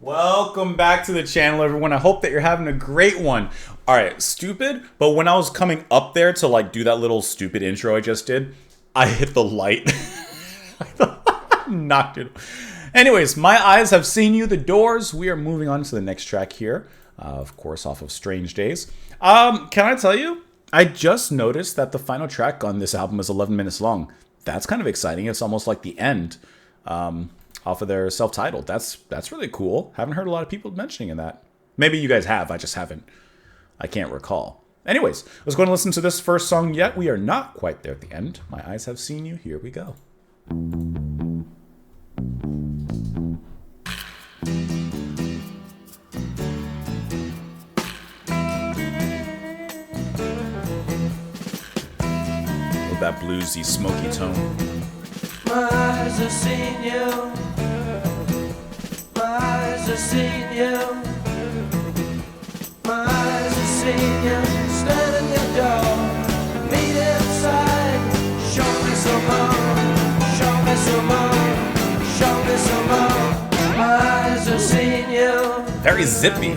Welcome back to the channel, everyone. I hope that you're having a great one. All right, stupid, but when I was coming up there to like do that little stupid intro I just did, I hit the light. Knocked it. Anyways, my eyes have seen you, the Doors. We are moving on to the next track here, of course, off of Strange Days. Can I tell you? I just noticed that the final track on this album is 11 minutes long. That's kind of exciting. It's almost like the end. Off of their self-titled. That's really cool. Haven't heard a lot of people mentioning that. Maybe you guys have. I just haven't. I can't recall. Anyways, let's go and listen to this first song yet. We are not quite there at the end. My eyes have seen you. Here we go. With that bluesy, smoky tone. My eyes have seen you. My eyes have seen you. My eyes have seen you. Stand at your door. Meet inside. Show me some more. Show me some more. Show me some more. My eyes have seen you. Very zippy.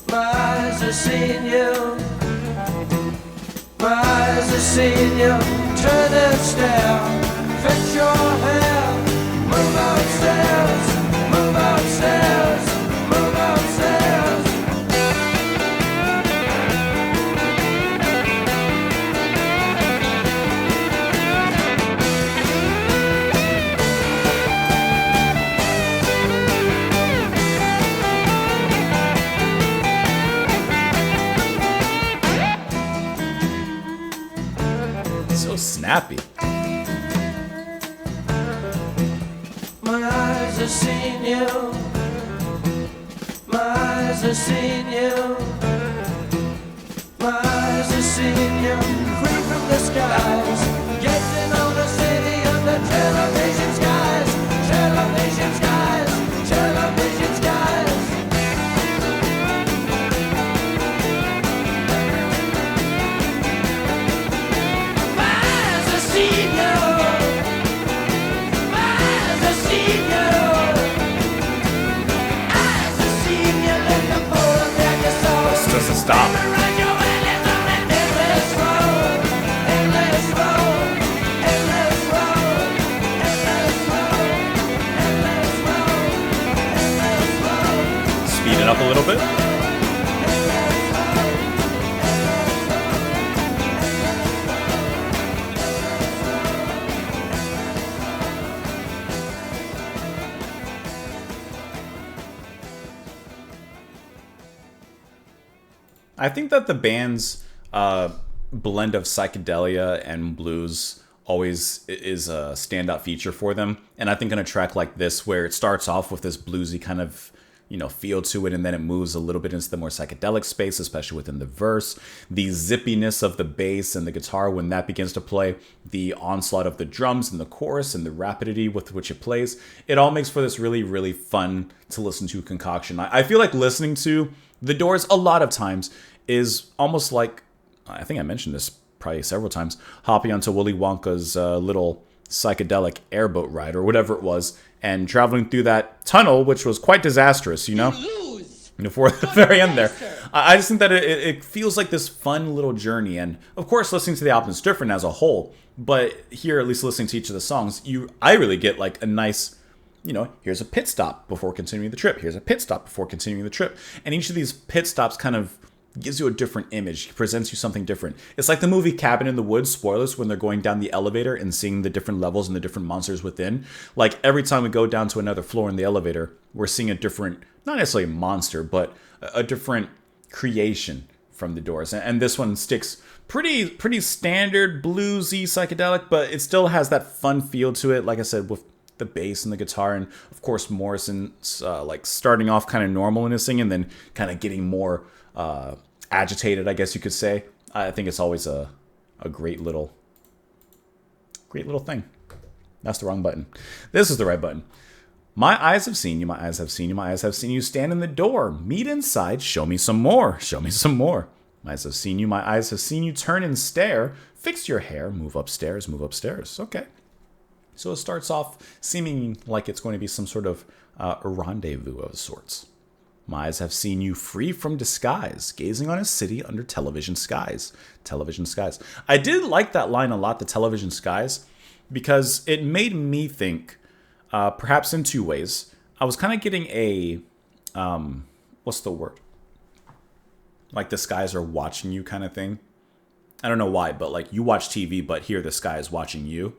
My eyes have seen you. My eyes have seen you. Turn and stare. Fix your hair. Move upstairs. Move upstairs. Move upstairs. So snappy. My eyes have seen you. My eyes have seen you. My eyes have seen you. Free from the skies. Gazing on the city under television skies. Television skies. Television skies. My eyes have seen you. Doesn't stop. Speed it up a little bit. I think that the band's blend of psychedelia and blues always is a standout feature for them. And I think on a track like this, where it starts off with this bluesy kind of, feel to it, and then it moves a little bit into the more psychedelic space, especially within the verse, the zippiness of the bass and the guitar when that begins to play, the onslaught of the drums and the chorus and the rapidity with which it plays, it all makes for this really, really fun to listen to concoction. I feel like listening to The Doors a lot of times is almost like, I think I mentioned this probably several times, hopping onto Willy Wonka's little psychedelic airboat ride or whatever it was, and traveling through that tunnel, which was quite disastrous, before the very end there. I just think that it feels like this fun little journey, and of course listening to the album is different as a whole, but here, at least listening to each of the songs, I really get like a nice, here's a pit stop before continuing the trip, here's a pit stop before continuing the trip, and each of these pit stops kind of gives you a different image, presents you something different. It's like the movie Cabin in the Woods, spoilers, when they're going down the elevator and seeing the different levels and the different monsters within. Like every time we go down to another floor in the elevator, we're seeing a different, not necessarily monster, but a different creation from the Doors. And this one sticks pretty standard, bluesy, psychedelic, but it still has that fun feel to it, like I said, with the bass and the guitar, and of course Morrison's like starting off kind of normal in his singing and then kind of getting more agitated, I guess you could say. I think it's always a great little thing. That's the wrong button. This is the right button. My eyes have seen you, my eyes have seen you, my eyes have seen you stand in the door. Meet inside, show me some more, show me some more. My eyes have seen you, my eyes have seen you turn and stare. Fix your hair, move upstairs, move upstairs. Okay. So it starts off seeming like it's going to be some sort of a rendezvous of sorts. My eyes have seen you free from disguise, gazing on a city under television skies. Television skies. I did like that line a lot, the television skies, because it made me think, perhaps in two ways. I was kind of getting a, what's the word? Like the skies are watching you kind of thing. I don't know why, but like you watch TV, but here the sky is watching you.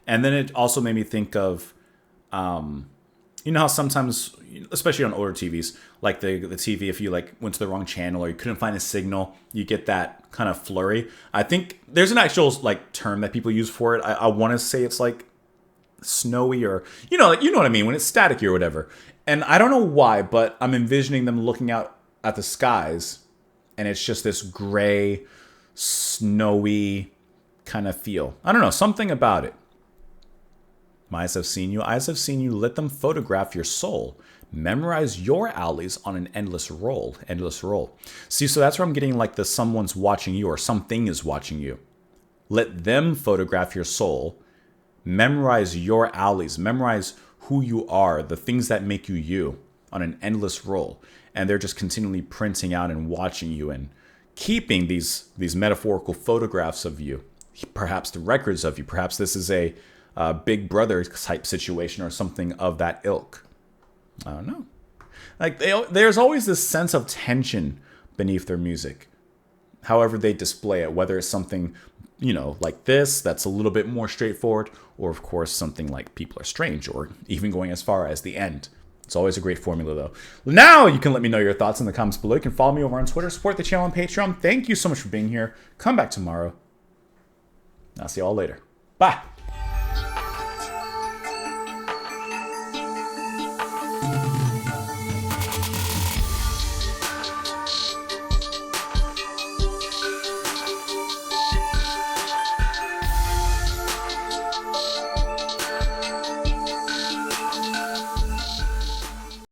And then it also made me think of, you know how sometimes, especially on older TVs, like the TV, if you like went to the wrong channel or you couldn't find a signal, you get that kind of flurry. I think there's an actual like term that people use for it. I want to say it's like snowy or, like, you know what I mean, when it's staticky or whatever. And I don't know why, but I'm envisioning them looking out at the skies and it's just this gray, snowy kind of feel. I don't know, something about it. My eyes have seen you, let them photograph your soul. Memorize your alleys on an endless roll. See, so that's where I'm getting like the someone's watching you or something is watching you. Let them photograph your soul. Memorize your alleys. Memorize who you are, the things that make you you on an endless roll. And they're just continually printing out and watching you and keeping these metaphorical photographs of you. Perhaps the records of you. Perhaps this is a Big Brother type situation or something of that ilk. I don't know. Like there's always this sense of tension beneath their music. However they display it, whether it's something, like this, that's a little bit more straightforward, or of course something like People Are Strange, or even going as far as The End. It's always a great formula though. Now you can let me know your thoughts in the comments below. You can follow me over on Twitter, support the channel on Patreon. Thank you so much for being here. Come back tomorrow. I'll see you all later. Bye.